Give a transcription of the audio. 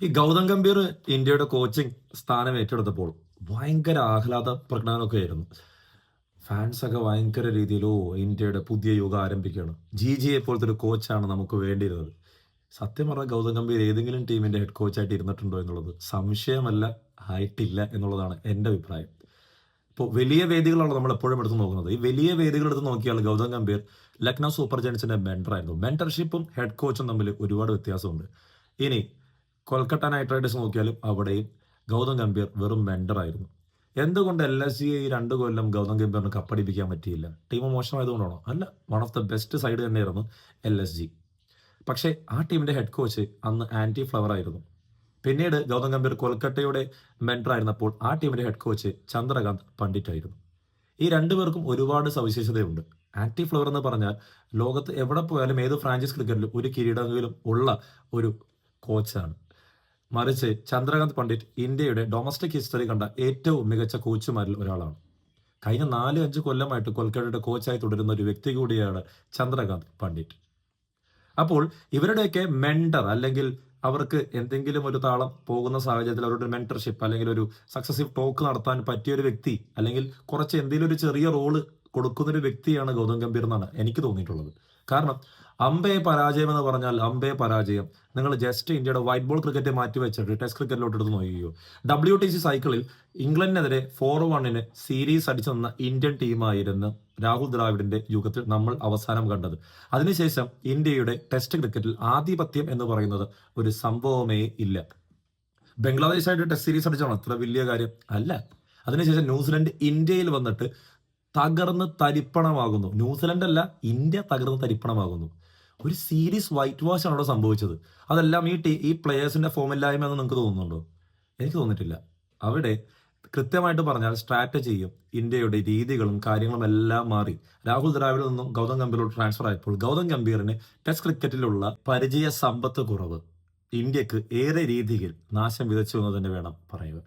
ഈ ഗൗതം ഗംഭീർ ഇന്ത്യയുടെ കോച്ചിങ് സ്ഥാനം ഏറ്റെടുത്തപ്പോൾ ഭയങ്കര ആഹ്ലാദ പ്രകടനമൊക്കെ ആയിരുന്നു. ഫാൻസൊക്കെ ഭയങ്കര രീതിയിൽ ഇന്ത്യയുടെ പുതിയ യുഗം ആരംഭിക്കുകയാണ്. ജിയെ പോലത്തെ ഒരു കോച്ചാണ് നമുക്ക് വേണ്ടിയിരുന്നത്. സത്യം പറഞ്ഞാൽ ഗൗതം ഗംഭീർ ഏതെങ്കിലും ടീമിന്റെ ഹെഡ് കോച്ചായിട്ട് ഇരുന്നിട്ടുണ്ടോ എന്നുള്ളത് സംശയമല്ല, ആയിട്ടില്ല എന്നുള്ളതാണ് എൻ്റെ അഭിപ്രായം. ഇപ്പോൾ വലിയ വേദികളാണ് നമ്മൾ എപ്പോഴും എടുത്ത് നോക്കുന്നത്. ഈ വലിയ വേദികൾ എടുത്ത് നോക്കിയാൽ ഗൗതം ഗംഭീർ ലക്നൗ സൂപ്പർ ജയൻസിന്റെ മെന്ററായിരുന്നു. മെന്റർഷിപ്പും ഹെഡ് കോച്ചും തമ്മിൽ ഒരുപാട് വ്യത്യാസമുണ്ട്. ഇനി കൊൽക്കത്ത നൈറ്റ് റൈഡേഴ്സ് നോക്കിയാലും അവിടെയും ഗൗതം ഗംഭീർ വെറും മെന്ററായിരുന്നു. എന്തുകൊണ്ട് LSG ഈ 2 കൊല്ലം ഗൗതം ഗംഭീറിന് കപ്പടിപ്പിക്കാൻ പറ്റിയില്ല? ടീം മോശമായതുകൊണ്ടാണോ? അല്ല, one of the best side തന്നെയായിരുന്നു LSG. പക്ഷേ ആ ടീമിന്റെ ഹെഡ് കോച്ച് അന്ന് ആന്റി ഫ്ലവർ ആയിരുന്നു. പിന്നീട് ഗൗതം ഗംഭീർ കൊൽക്കത്തയുടെ മെന്റർ ആയിരുന്നപ്പോൾ ആ ടീമിന്റെ ഹെഡ് കോച്ച് ചന്ദ്രകാന്ത് പണ്ഡിറ്റ് ആയിരുന്നു. ഈ രണ്ടുപേർക്കും ഒരുപാട് സവിശേഷതയുണ്ട്. ആന്റി ഫ്ലവർ എന്ന് പറഞ്ഞാൽ ലോകത്ത് എവിടെ പോയാലും ഏത് ഫ്രാഞ്ചൈസ് ക്രിക്കറ്റിലും ഒരു കിരീടമെങ്കിലും ഉള്ള ഒരു കോച്ചാണ്. മറിച്ച് ചന്ദ്രകാന്ത് പണ്ഡിറ്റ് ഇന്ത്യയുടെ ഡൊമസ്റ്റിക് ഹിസ്റ്ററി കണ്ട ഏറ്റവും മികച്ച കോച്ചുമാരിൽ ഒരാളാണ്. കഴിഞ്ഞ 4-5 കൊല്ലമായിട്ട് കൊൽക്കത്തയുടെ കോച്ചായി തുടരുന്ന ഒരു വ്യക്തി കൂടിയാണ് ചന്ദ്രകാന്ത് പണ്ഡിറ്റ്. അപ്പോൾ ഇവരുടെയൊക്കെ മെന്റർ അല്ലെങ്കിൽ അവർക്ക് എന്തെങ്കിലും ഒരു താളം പോകുന്ന സാഹചര്യത്തിൽ അവരുടെ മെന്റർഷിപ്പ് അല്ലെങ്കിൽ ഒരു സക്സസീവ് ടോക്ക് നടത്താൻ പറ്റിയ ഒരു വ്യക്തി അല്ലെങ്കിൽ കുറച്ച് എന്തെങ്കിലും ഒരു ചെറിയ റോള് കൊടുക്കുന്ന ഒരു വ്യക്തിയാണ് ഗൗതം ഗംഭീർ എന്നാണ് എനിക്ക് തോന്നിയിട്ടുള്ളത്. കാരണം അമ്പേ പരാജയം എന്ന് പറഞ്ഞാൽ അമ്പേ പരാജയം. നിങ്ങൾ ജസ്റ്റ് ഇന്ത്യയുടെ വൈറ്റ് ബോൾ ക്രിക്കറ്റ് മാറ്റി വെച്ചിട്ട് ടെസ്റ്റ് ക്രിക്കറ്റിലോട്ട് എടുത്ത് നോക്കിയോ. WTC സൈക്കിളിൽ ഇംഗ്ലണ്ടിനെതിരെ 4-1 സീരീസ് അടിച്ചു നിന്ന ഇന്ത്യൻ ടീമായിരുന്നു രാഹുൽ ദ്രാവിഡിന്റെ യുഗത്തിൽ നമ്മൾ അവസാനം കണ്ടത്. അതിനുശേഷം ഇന്ത്യയുടെ ടെസ്റ്റ് ക്രിക്കറ്റിൽ ആധിപത്യം എന്ന് പറയുന്നത് ഒരു സംഭവമേ ഇല്ല. ബംഗ്ലാദേശായിട്ട് ടെസ്റ്റ് സീരീസ് അടിച്ചാണോ അത്ര വലിയ കാര്യം? അല്ല. അതിനുശേഷം ന്യൂസിലൻഡ് ഇന്ത്യയിൽ വന്നിട്ട് തകർന്ന് തരിപ്പണമാകുന്നു. ന്യൂസിലൻഡ് അല്ല, ഇന്ത്യ തകർന്ന് തരിപ്പണമാകുന്നു. ഒരു സീരീസ് വൈറ്റ് വാഷ് ആണ് അവിടെ സംഭവിച്ചത്. അതെല്ലാം ഈ പ്ലേയേഴ്സിന്റെ ഫോമില്ലായ്മ എന്ന് നിങ്ങൾക്ക് തോന്നുന്നുണ്ടോ? എനിക്ക് തോന്നിയിട്ടില്ല. അവിടെ കൃത്യമായിട്ട് പറഞ്ഞാൽ സ്ട്രാറ്റജിയും ഇന്ത്യയുടെ രീതികളും കാര്യങ്ങളും എല്ലാം മാറി. രാഹുൽ ദ്രാവിഡിൽ നിന്നും ഗൗതം ഗംഭീറിലോട്ട് ട്രാൻസ്ഫർ ആയപ്പോൾ ഗൗതം ഗംഭീറിന് ടെസ്റ്റ് ക്രിക്കറ്റിലുള്ള പരിചയ സമ്പത്ത് കുറവ് ഇന്ത്യക്ക് ഏറെ രീതിയിൽ നാശം വിതച്ചു എന്ന് തന്നെ വേണം പറയുക.